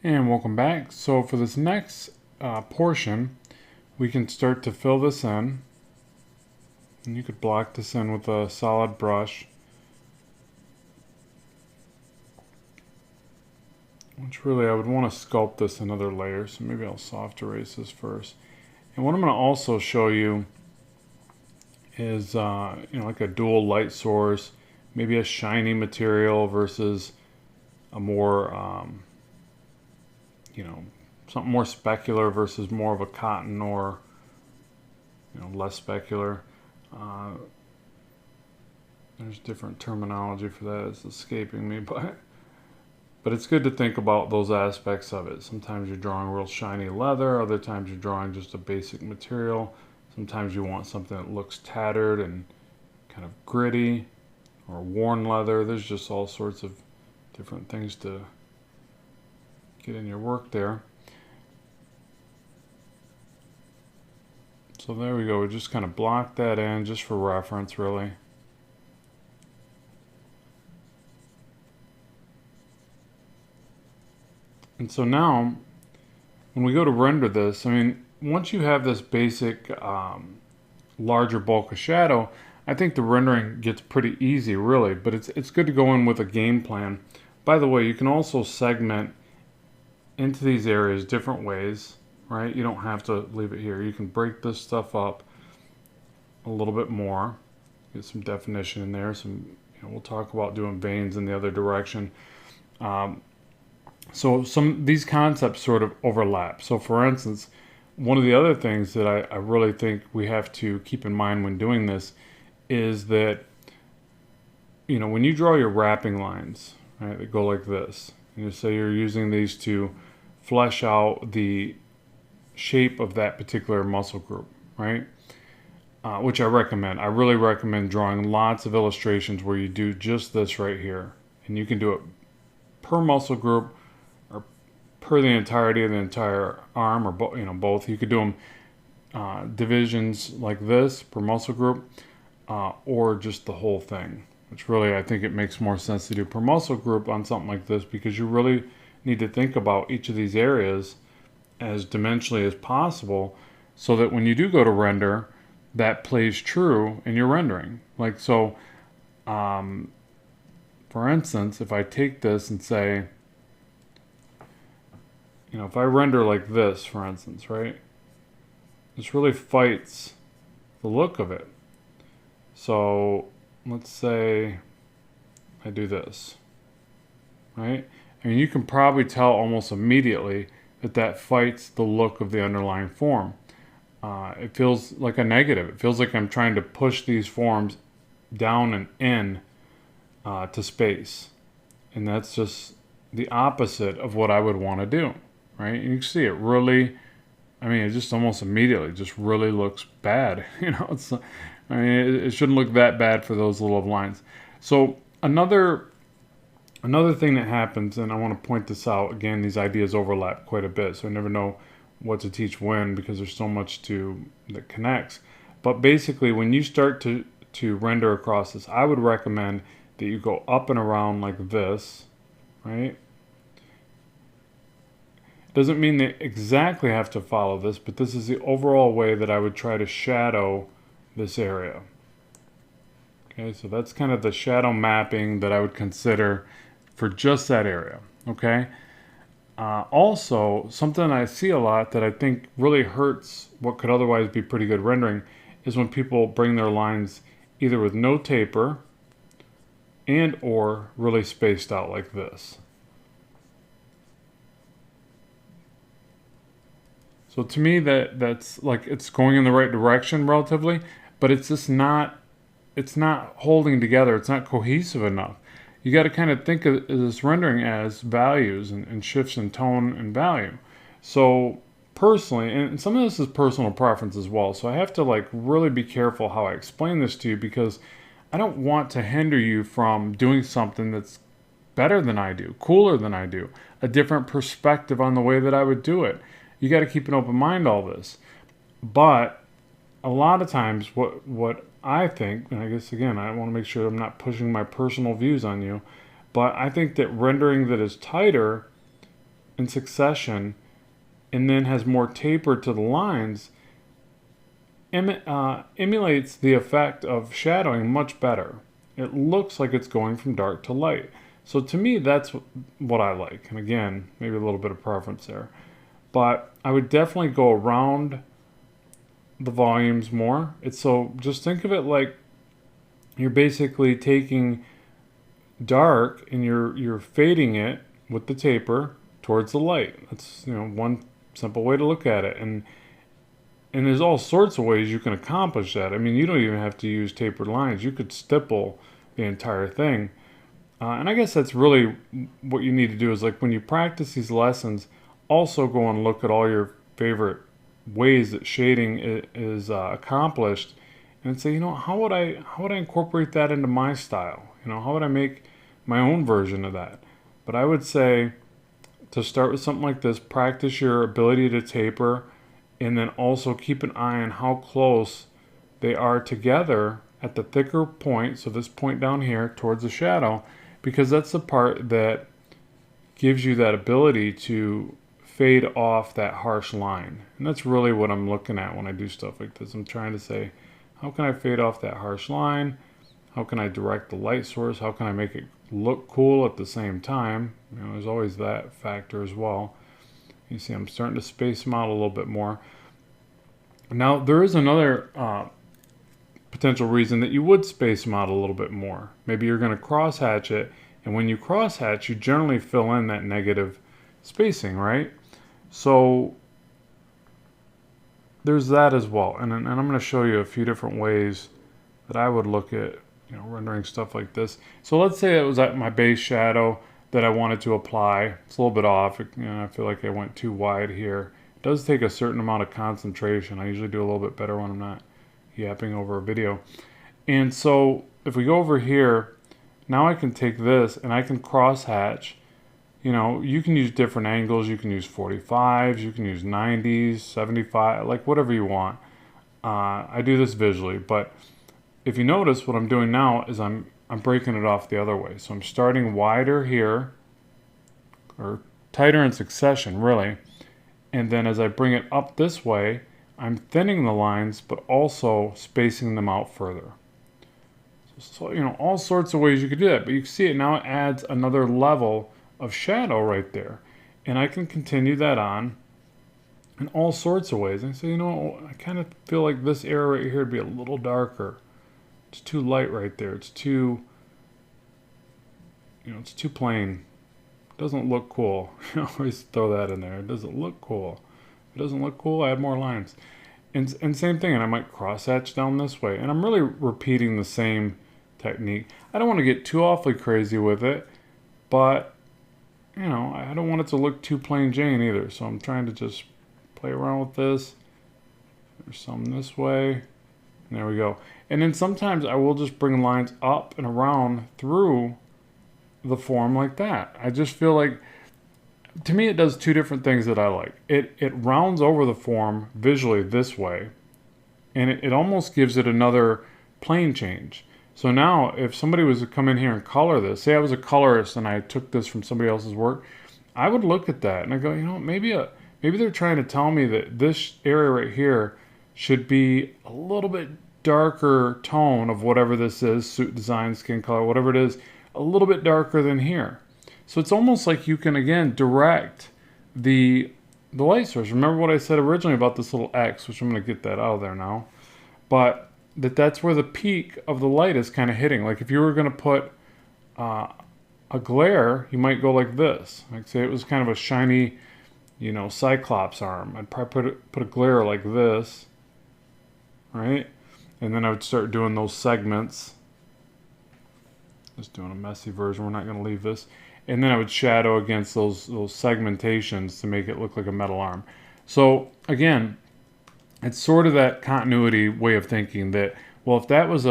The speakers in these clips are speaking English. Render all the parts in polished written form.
And welcome back. So for this next portion, we can start to fill this in. And you could block this in with a solid brush, which really I would want to sculpt this another layer. So maybe I'll soft erase this first. And what I'm going to also show you is like a dual light source, maybe a shiny material versus a more something more specular versus more of a cotton or less specular. Uh, there's different terminology for that. It's escaping me, but it's good to think about those aspects of it. Sometimes you're drawing real shiny leather. Other times you're drawing just a basic material. Sometimes you want something that looks tattered and kind of gritty or worn leather. There's just all sorts of different things to get in your work there. So there we go. We just kind of block that in just for reference, really. And so now, when we go to render this, I mean, once you have this basic larger bulk of shadow, I think the rendering gets pretty easy, really. But it's good to go in with a game plan. By the way, you can also segment into these areas different ways, right? You don't have to leave it here. You can break this stuff up a little bit more, get some definition in there. We'll talk about doing veins in the other direction. So these concepts sort of overlap. So for instance, one of the other things that I really think we have to keep in mind when doing this is that, when you draw your wrapping lines, right, that go like this, and you say you're using these to flesh out the shape of that particular muscle group, right? Which I recommend. I really recommend drawing lots of illustrations where you do just this right here. And you can do it per muscle group or per the entirety of the entire arm, or both. You could do them divisions like this per muscle group, or just the whole thing, which really I think it makes more sense to do per muscle group on something like this, because you really need to think about each of these areas as dimensionally as possible, so that when you do go to render, that plays true in your rendering. Like so, for instance, if I take this and say, if I render like this, for instance, right, this really fights the look of it. So let's say I do this, right? I mean, you can probably tell almost immediately that fights the look of the underlying form. It feels like a negative. It feels like I'm trying to push these forms down and in to space. And that's just the opposite of what I would want to do, right? And you can see it really, it just almost immediately just really looks bad. It shouldn't look that bad for those little lines. So another thing that happens, and I want to point this out again, these ideas overlap quite a bit, so I never know what to teach when, because there's so much that connects. But basically, when you start to render across this, I would recommend that you go up and around like this, right? It doesn't mean they exactly have to follow this, but this is the overall way that I would try to shadow this area. Okay, so that's kind of the shadow mapping that I would consider for just that area, okay? Also, something I see a lot that I think really hurts what could otherwise be pretty good rendering is when people bring their lines either with no taper and or really spaced out like this. So to me, that's like it's going in the right direction relatively, but it's just it's not holding together. It's not cohesive enough. You got to kind of think of this rendering as values and shifts in tone and value. So personally, and some of this is personal preference as well, so I have to like really be careful how I explain this to you, because I don't want to hinder you from doing something that's better than I do, cooler than I do, a different perspective on the way that I would do it. You got to keep an open mind, all this. But a lot of times what I think, and I guess again, I want to make sure I'm not pushing my personal views on you, but I think that rendering that is tighter in succession and then has more taper to the lines emulates the effect of shadowing much better. It looks like it's going from dark to light. So to me, that's what I like. And again, maybe a little bit of preference there. But I would definitely go around the volumes more. So just think of it like you're basically taking dark and you're fading it with the taper towards the light. That's one simple way to look at it. And there's all sorts of ways you can accomplish that. I mean, you don't even have to use tapered lines. You could stipple the entire thing. And I guess that's really what you need to do is like when you practice these lessons, also go and look at all your favorite ways that shading is accomplished and say, how would I incorporate that into my style? How would I make my own version of that? But I would say to start with something like this, practice your ability to taper and then also keep an eye on how close they are together at the thicker point, so this point down here towards the shadow, because that's the part that gives you that ability to fade off that harsh line. And that's really what I'm looking at when I do stuff like this. I'm trying to say, how can I fade off that harsh line? How can I direct the light source? How can I make it look cool at the same time? There's always that factor as well. You see I'm starting to space them out a little bit more. Now there is another potential reason that you would space them out a little bit more. Maybe you're going to crosshatch it, and when you crosshatch, you generally fill in that negative spacing, right? So there's that as well. And I'm going to show you a few different ways that I would look at rendering stuff like this. So let's say it was at my base shadow that I wanted to apply. It's a little bit off. I feel like I went too wide here. It does take a certain amount of concentration. I usually do a little bit better when I'm not yapping over a video. And so if we go over here, now I can take this and I can crosshatch. You can use different angles. You can use 45s, you can use 90s, 75, like whatever you want. I do this visually, but if you notice what I'm doing now is I'm breaking it off the other way. So I'm starting wider here, or tighter in succession, really. And then as I bring it up this way, I'm thinning the lines, but also spacing them out further. So all sorts of ways you could do that. But you can see it now adds another level of shadow right there. And I can continue that on in all sorts of ways. And so, I kind of feel like this area right here would be a little darker. It's too light right there. It's too, it's too plain. It doesn't look cool. Always throw that in there. It doesn't look cool. If it doesn't look cool, add more lines. And same thing, and I might crosshatch down this way. And I'm really repeating the same technique. I don't want to get too awfully crazy with it, but I don't want it to look too plain Jane either. So I'm trying to just play around with this. There's some this way. And there we go. And then sometimes I will just bring lines up and around through the form like that. I just feel like, to me, it does two different things that I like. It rounds over the form visually this way, and it almost gives it another plane change. So now if somebody was to come in here and color this, say I was a colorist and I took this from somebody else's work, I would look at that and I go, maybe they're trying to tell me that this area right here should be a little bit darker tone of whatever this is, suit design, skin color, whatever it is, a little bit darker than here. So it's almost like you can, again, direct the light source. Remember what I said originally about this little X, which I'm going to get that out of there now. But that's where the peak of the light is kind of hitting. Like if you were going to put a glare, you might go like this. Like say it was kind of a shiny, Cyclops arm. I'd probably put a glare like this, right? And then I would start doing those segments. Just doing a messy version. We're not going to leave this. And then I would shadow against those segmentations to make it look like a metal arm. So again, it's sort of that continuity way of thinking that, well, if that was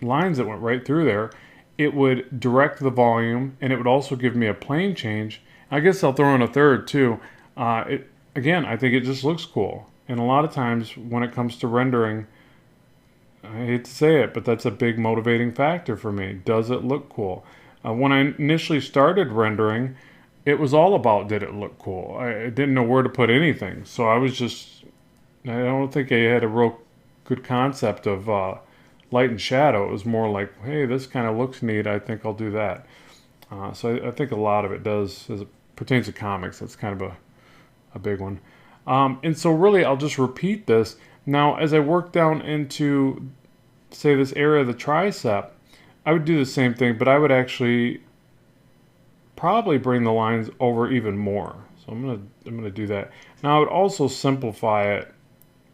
lines that went right through there, it would direct the volume and it would also give me a plane change. I guess I'll throw in a third too. Again, I think it just looks cool. And a lot of times when it comes to rendering, I hate to say it, but that's a big motivating factor for me. Does it look cool? When I initially started rendering, it was all about, did it look cool? I didn't know where to put anything. So I don't think I had a real good concept of light and shadow. It was more like, hey, this kind of looks neat. I think I'll do that. So I think a lot of it does, as it pertains to comics, that's kind of a big one. And so really, I'll just repeat this. Now, as I work down into, say, this area of the tricep, I would do the same thing, but I would actually probably bring the lines over even more. So I'm gonna do that. Now I would also simplify it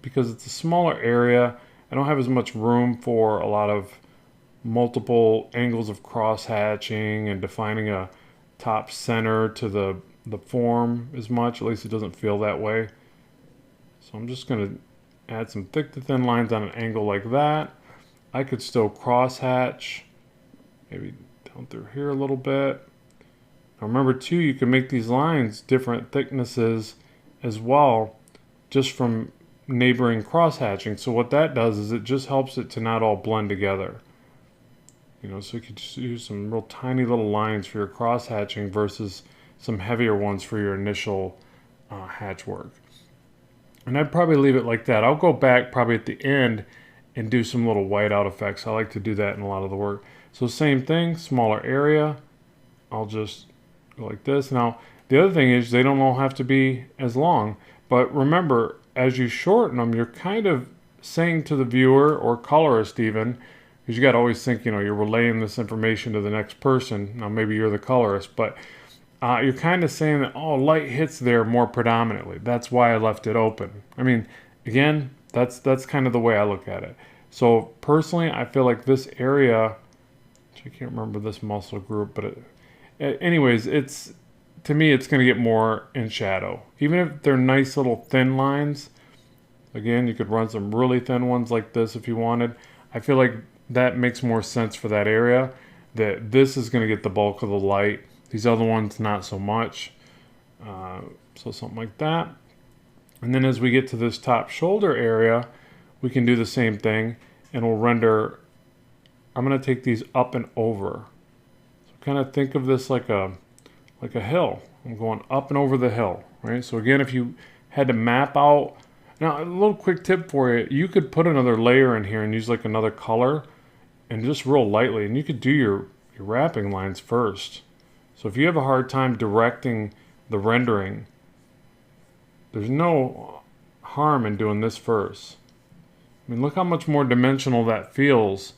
because it's a smaller area. I don't have as much room for a lot of multiple angles of cross hatching and defining a top center to the form as much. At least it doesn't feel that way. So I'm just gonna add some thick to thin lines on an angle like that. I could still cross hatch, maybe down through here a little bit. Now remember too, you can make these lines different thicknesses as well, just from neighboring cross hatching. So what that does is it just helps it to not all blend together. You know, so you could just use some real tiny little lines for your cross hatching versus some heavier ones for your initial hatch work. And I'd probably leave it like that. I'll go back probably at the end and do some little whiteout effects. I like to do that in a lot of the work. So same thing, smaller area. I'll just go like this. Now, the other thing is they don't all have to be as long. But remember, as you shorten them, you're kind of saying to the viewer or colorist even, because you got to always think, you know, you're relaying this information to the next person. Now, maybe you're the colorist, but you're kind of saying that, oh, light hits there more predominantly. That's why I left it open. I mean, again, that's kind of the way I look at it. So personally, I feel like this area, I can't remember this muscle group, but anyways, to me, it's going to get more in shadow. Even if they're nice little thin lines, again, you could run some really thin ones like this if you wanted. I feel like that makes more sense for that area, that this is going to get the bulk of the light. These other ones, not so much. So something like that. And then as we get to this top shoulder area, we can do the same thing, and we'll render, I'm going to take these up and over. So kind of think of this like a hill. I'm going up and over the hill, right? So again, if you had to map out, now a little quick tip for you, you could put another layer in here and use like another color and just real lightly, and you could do your wrapping lines first. So if you have a hard time directing the rendering, there's no harm in doing this first. I mean, look how much more dimensional that feels.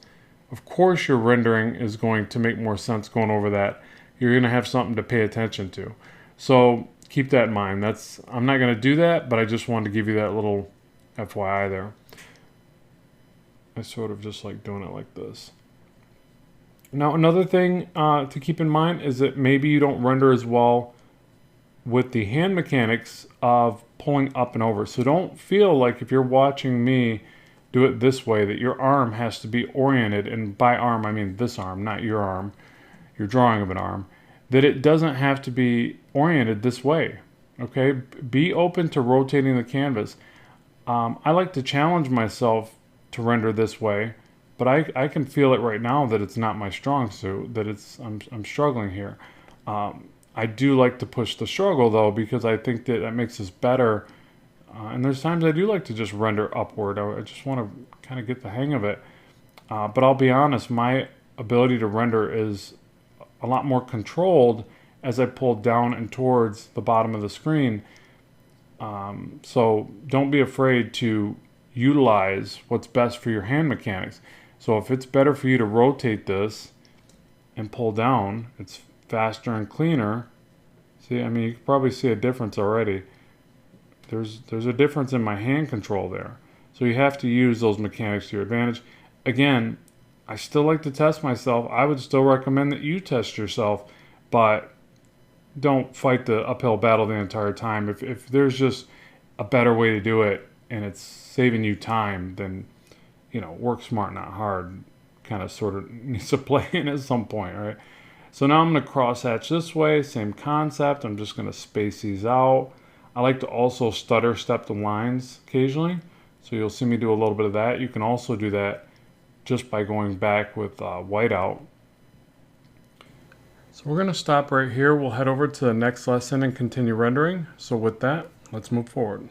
Of course your rendering is going to make more sense going over that. You're going to have something to pay attention to. So keep that in mind. I'm not going to do that, but I just wanted to give you that little FYI there. I sort of just like doing it like this. Now another thing to keep in mind is that maybe you don't render as well with the hand mechanics of pulling up and over. So don't feel like if you're watching me do it this way that your arm has to be oriented, and by arm I mean this arm, not your arm, your drawing of an arm, that it doesn't have to be oriented this way. Okay, be open to rotating the canvas. I like to challenge myself to render this way, but I can feel it right now that it's not my strong suit, that I'm struggling here. I do like to push the struggle though, because I think that makes us better. And there's times I do like to just render upward. I just want to kind of get the hang of it. But I'll be honest, my ability to render is a lot more controlled as I pull down and towards the bottom of the screen. So don't be afraid to utilize what's best for your hand mechanics. So if it's better for you to rotate this and pull down, it's faster and cleaner. See, I mean, you can probably see a difference already. There's a difference in my hand control there. So you have to use those mechanics to your advantage. Again, I still like to test myself. I would still recommend that you test yourself, but don't fight the uphill battle the entire time. If there's just a better way to do it and it's saving you time, then, you know, work smart, not hard, kind of sort of needs to play in at some point, right? So now I'm going to cross hatch this way, same concept. I'm just going to space these out. I like to also stutter step the lines occasionally. So you'll see me do a little bit of that. You can also do that just by going back with whiteout. So we're going to stop right here. We'll head over to the next lesson and continue rendering. So with that, let's move forward.